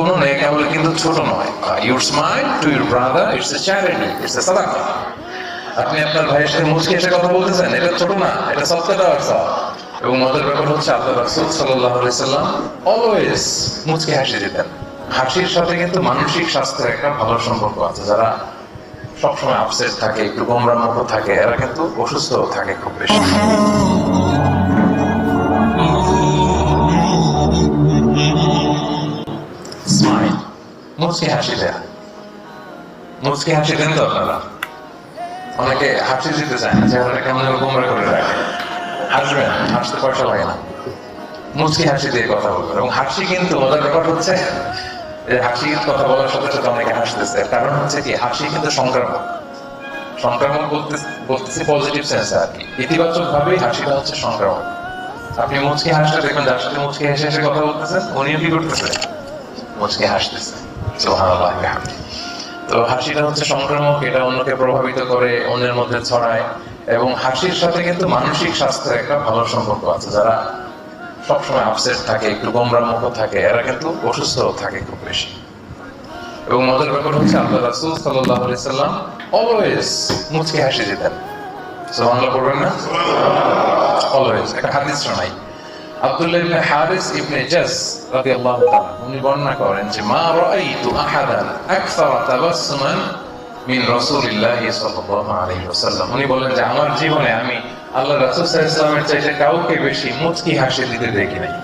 কোনো নেক আমল কিন্তু ছোট নয়। Your smile to your brother it's a charity, it's a সাদাকা। আপনি আপনার ভাইয়ের সাথে মুচকি এসে কথা বলতেছেন, এটা ছোট না, এটা সদকা দেওয়ার সওয়াব। এবং মজার ব্যাপার হচ্ছে আল্লাহ রাসূল সাল্লাল্লাহু আলাইহি সাল্লাম অলওয়েজ মুচকি হাসি দিতেন। হাসির সাথে কিন্তু মানসিক স্বাস্থ্যের একটা ভালো সম্পর্ক আছে। যারা সবসময় আপসেট থাকে, একটু গোমরা মুখ থাকে, এরা কিন্তু অসুস্থ থাকে খুব বেশি। স্মাইল, মুচকি হাসি দেয়া, মুচকি হাসি দেন তো আপনারা। অনেকে হাসি দিতে চায় না, চেহারাটা কেমন গোমরা করে রাখে। হাসবেন, হাসতে পয়সা লাগে না, মুচকি হাসি দিয়ে কথা বলবেন। এবং হাসি কিন্তু মজার ব্যাপার হচ্ছে হাসি কথা বলার সাথে সাথে অনেকে হাসতেছে, কারণ হচ্ছে কি হাসি কিন্তু সংক্রামক। সংক্রামক বলতেছি পজিটিভ সেন্সে আর কি, ইতিবাচক ভাবেই হাসিটা হচ্ছে সংক্রামক। আপনি মুচকি হাসতে দেখবেন, যার সাথে মুচকি হেসে হেসে কথা বলতেছেন উনিও কি করতেছে, মুচকি হাসতেছে। সুবহানাল্লাহ। তো হাসিটা হচ্ছে সংক্রামক, এটা অন্যকে প্রভাবিত করে, অন্যের মধ্যে ছড়ায়। এবং হাসির সাথে কিন্তু মানসিক স্বাস্থ্যের একটা ভালো সম্পর্ক আছে। যারা সবসময় আপসেট থাকে, একটু গোমরা মুখ থাকে, এরা কিন্তু অসুস্থ থাকে খুব বেশি। এবং মজার ব্যাপার হচ্ছে আল্লাহ রাসূল সাল্লাল্লাহু আলাইহি সাল্লাম অলওয়েজ মুচকি হাসি দিতেন। সুবহানাল্লাহ পড়বেন না? অলওয়েজ। একটা হাদিস শোনাই। আব্দুল্লাহ ইবনে হারিস ইবনে জাস রাদিয়াল্লাহু তাআলা উনি বর্ণনা করেন যে মা রাআইতু আহাদান আকসারা তাবাসসুমান মিন রাসূলিল্লাহি সাল্লাল্লাহু আলাইহি ওয়াসাল্লাম। উনি বলেন যে আমার জীবনে আমি আল্লাহ রাসূল সাল্লাল্লাহু আলাইহি ওয়াসাল্লামের চাইতে কাউকে বেশি মুচকি হাসি দিতে দেখি নাই।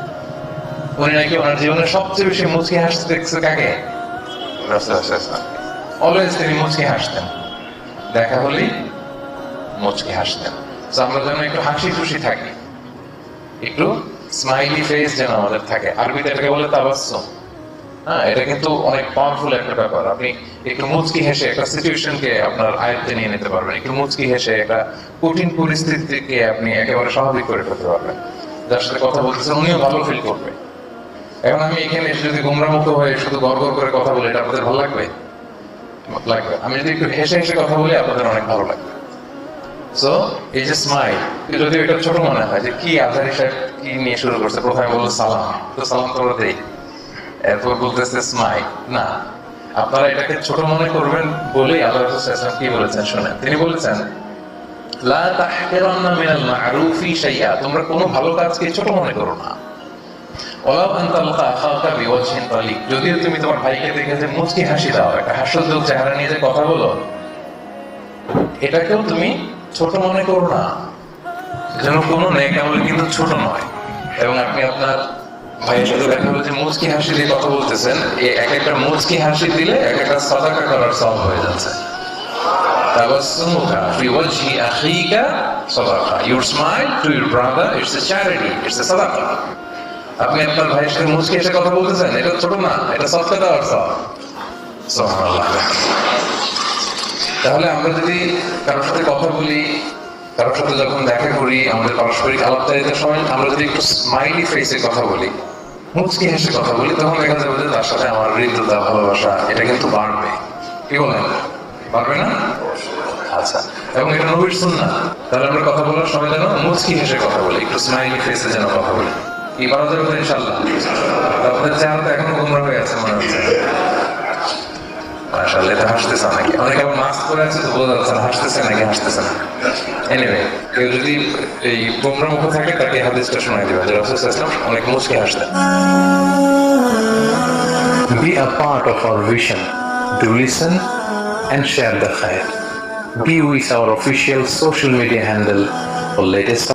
উনি নাকি ওনার জীবনে সবচেয়ে বেশি মুচকি হাসতে দেখছে কাকে? রাসূল সাল্লাল্লাহু আলাইহি ওয়াসাল্লাম। অলওয়েজ তিনি মুচকি হাসতেন, দেখা হলেই মুচকি হাসতেন। তো আমরা যেন একটু হাসি খুশি থাকি, একটু স্মাইলি ফেস যেন আমাদের থাকে। আরবিতে এটাকে বলে তাবাসসুম। হ্যাঁ, এটা কিন্তু অনেক পাওয়ারফুল একটা ব্যাপার। আপনি একটু মুচকি হেসে একটা সিচুয়েশনকে আপনার আয়ত্তে নিয়ে নিতে পারবেন। একটু মুচকি হেসে একটা কঠিন পরিস্থিতিকে আপনি একেবারে স্বাভাবিক করে ফেলতে পারবেন। যার সাথে কথা বলতেছেন উনিও ভালো ফিল করবে। এখন আমি এখানে এসে যদি গোমরামুখ হয়ে শুধু গড়গড় করে কথা বলি, এটা আপনাদের ভালো লাগবে? লাগবে। আমি যদি একটু হেসে হেসে কথা বলি, আপনাদের অনেক ভালো লাগবে। সো এই যে স্মাইল, যদি এটা ছোট মনে হয় যে কি আজারি সাহেব কি নিয়ে শুরু করছে, প্রথমে বললো সালাম, তো সালাম তো দেই, এরপর বলতেছে স্মাইল। না, আপনারা এটাকে ছোট মনে করবেন বলেই আল্লাহ রাসূল সাল্লাল্লাহু আলাইহি ওয়াসাল্লাম কি বলেছেন শুনেন। তিনি বলেছেন লা তাহকিরান্না মিনাল মা'রুফি শাইআ, তোমরা কোনো ভালো কাজকে ছোট মনে করো না। ওয়ালাউ আন তালকা আখাকা বিওয়াজহিন তালিক, যদিও তুমি তোমার ভাইকে দেখে যে মুচকি হাসি দাও, একটা হাস্যোজ্জ্বল চেহারা নিয়ে যে কথা বলো, এটাকেও তুমি ছোট মনে করো না। যেন কোনো নেক আমল কিন্তু ছোট নয়। এবং আপনি আপনার ভাইয়ের সাথে দেখা হলো যে মুচকি হাসি দিয়ে কথা বলতেছেন, এক একটা মুচকি হাসি দিলে এক একটা সাদাকা করার সওয়াব হয়ে যাচ্ছে। তাবাসসুমুকা ফি ওয়াজহি আখিকা সাদাকা, your smile to your brother it's a charity, it's a সাদাকা। আপনি আপনার ভাইয়ের সাথে মুচকি এসে কথা বলতেছেন, এটা ছোট না, এটা সদকা দেওয়ার সওয়াব। সুবহানাল্লাহ। তাহলে আমরা যদি কারোর সাথে কথা বলি, কারোর সাথে যখন দেখা করি, আমাদের পারস্পরিক আলাপচারিতার সময় আমরা যদি একটু স্মাইলি ফেসে কথা বলি, মুচকি হেসে কথা বলি, তখন দেখা যাবে যে তার সাথে আমার হৃদ্যতা, ভালোবাসা এটা কিন্তু বাড়বে। কি বলেন, বাড়বে না? আচ্ছা, এবং এটা নবীর সুন্নাহ। তাহলে আমরা কথা বলার সময় যেন মুচকি হেসে কথা বলি, একটু স্মাইলি ফেসে যেন কথা বলি। কি পারা যাবে তো ইনশাআল্লাহ? আপনাদের চেহারাটা এখনো গোমরা হয়ে আছে মনে হচ্ছে। মাশাআল্লাহ, এটা হাসতেছে নাকি? অনেকে আবার মাস্ক পরে আছে তো বোঝা যাচ্ছে না হাসতেছে নাকি হাসতেছে না। এনিওয়ে, কেউ যদি এই গোমরা মুখ থাকে তাকে হাদিসটা শোনাই দিবেন যে রাসূল সাল্লাল্লাহু আলাইহি ওয়াসাল্লাম অনেক মুচকি হাসতেন। Be a part of our vision. Do listen and share the khair. Be with our official social media handle for latest